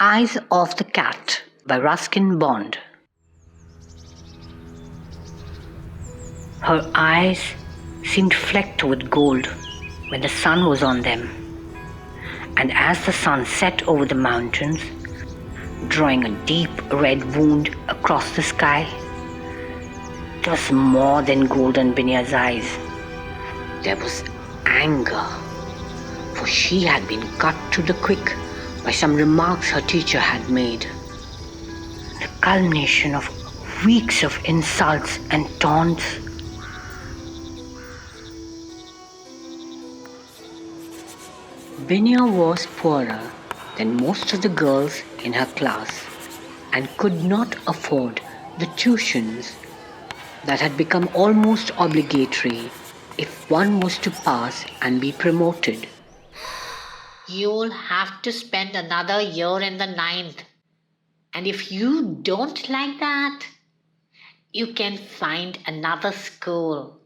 Eyes of the Cat by Ruskin Bond. Her eyes seemed flecked with gold when the sun was on them, and as the sun set over the mountains, drawing a deep red wound across the sky, there was more than gold in Binya's eyes. There was anger, for she had been cut to the quick by some remarks her teacher had made. The culmination of weeks of insults and taunts. Binya was poorer than most of the girls in her class and could not afford the tuitions that had become almost obligatory if one was to pass and be promoted. You'll have to spend another year in the ninth. And if you don't like that, you can find another school.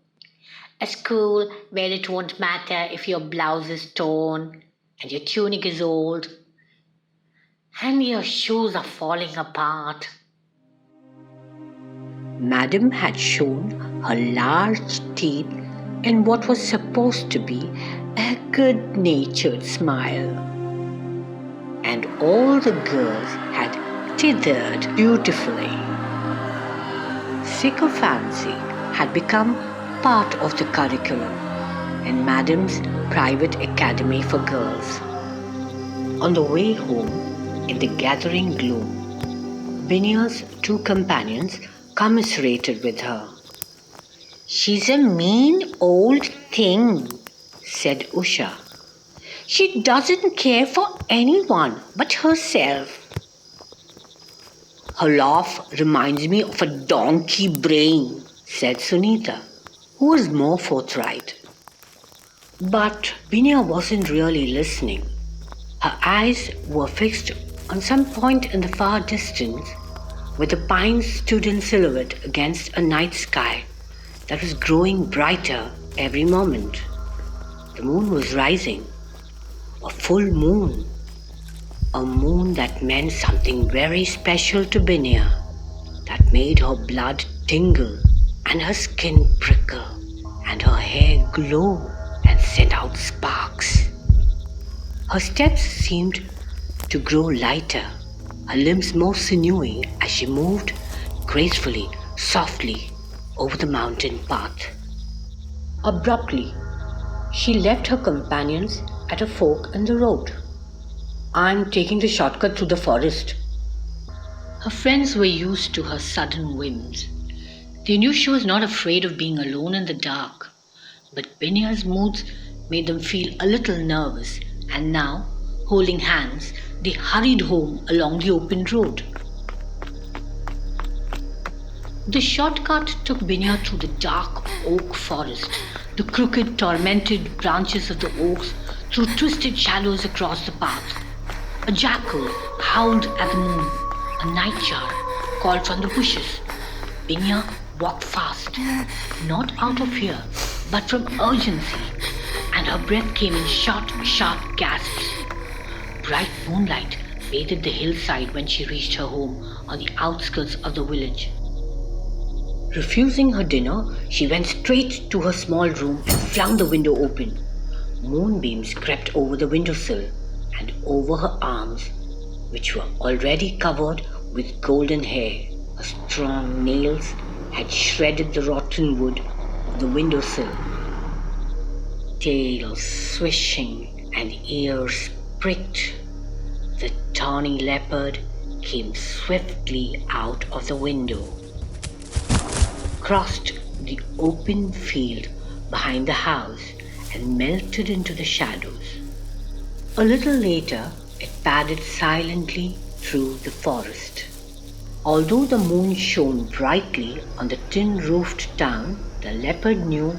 A school where it won't matter if your blouse is torn and your tunic is old and your shoes are falling apart. Madam had shown her large teeth in what was supposed to be a good-natured smile, and all the girls had tithered beautifully. Sycophancy had become part of the curriculum in Madam's private academy for girls. On the way home, in the gathering gloom, Binya's two companions commiserated with her. "She's a mean old thing," said Usha. "She doesn't care for anyone but herself." "Her laugh reminds me of a donkey brain," said Sunita, who was more forthright. But Binya wasn't really listening. Her eyes were fixed on some point in the far distance where the pines stood in silhouette against a night sky that was growing brighter every moment. The moon was rising, a full moon, a moon that meant something very special to Binya, that made her blood tingle and her skin prickle and her hair glow and send out sparks. Her steps seemed to grow lighter, her limbs more sinewy as she moved gracefully, softly over the mountain path. Abruptly, she left her companions at a fork in the road. "I'm taking the shortcut through the forest." Her friends were used to her sudden whims. They knew she was not afraid of being alone in the dark, but Binya's moods made them feel a little nervous, and now, holding hands, they hurried home along the open road. The shortcut took Binya through the dark oak forest, the crooked, tormented branches of the oaks through twisted shallows across the path. A jackal howled at the moon. A nightjar called from the bushes. Binya walked fast, not out of fear, but from urgency, and her breath came in short, sharp gasps. Bright moonlight bathed the hillside when she reached her home on the outskirts of the village. Refusing her dinner, she went straight to her small room and flung the window open. Moonbeams crept over the windowsill and over her arms, which were already covered with golden hair. Her strong nails had shredded the rotten wood of the windowsill. Tail swishing and ears pricked, the tawny leopard came swiftly out of the window, crossed the open field behind the house, and melted into the shadows. A little later, it padded silently through the forest. Although the moon shone brightly on the tin-roofed town, the leopard knew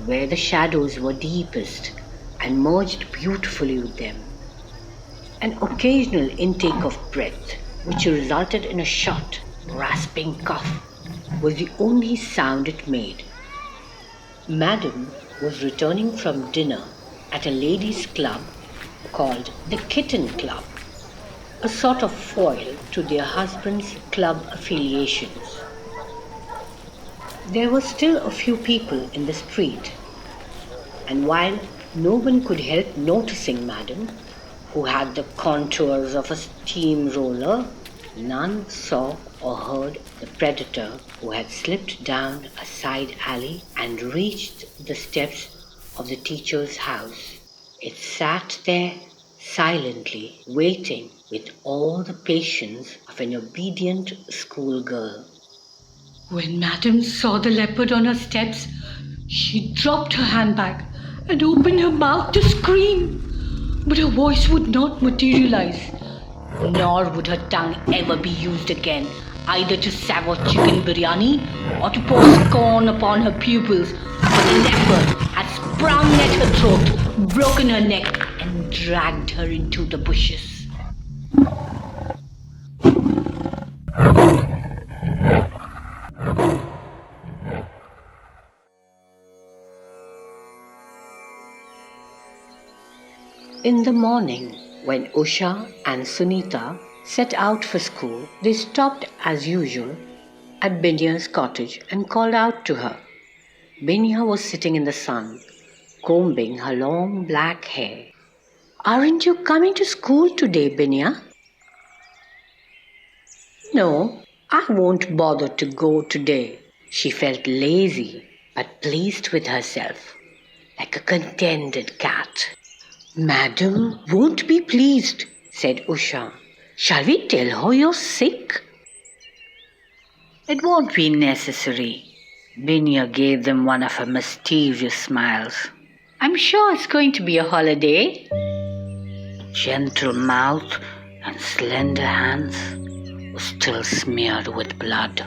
where the shadows were deepest and merged beautifully with them. An occasional intake of breath, which resulted in a short, rasping cough, was the only sound it made. Madam was returning from dinner at a ladies' club called the Kitten Club. a sort of foil to their husbands' club affiliations. There were still a few people in the street, and while no one could help noticing Madam, who had the contours of a steamroller, none saw or heard the predator who had slipped down a side alley and reached the steps of the teacher's house. It sat there silently, waiting with all the patience of an obedient schoolgirl. When Madam saw the leopard on her steps, she dropped her handbag and opened her mouth to scream. But her voice would not materialize, nor would her tongue ever be used again, either to savour chicken biryani or to pour scorn upon her pupils, for the leopard had sprung at her throat, broken her neck, and dragged her into the bushes. In the morning, when Usha and Sunita set out for school, they stopped as usual at Binya's cottage and called out to her. Binya was sitting in the sun, combing her long black hair. "Aren't you coming to school today, Binya?" "No, I won't bother to go today." She felt lazy but pleased with herself, like a contented cat. "Madam won't be pleased," said Usha. "Shall we tell her you're sick?" "It won't be necessary." Binya gave them one of her mischievous smiles. "I'm sure it's going to be a holiday." Gentle mouth and slender hands were still smeared with blood.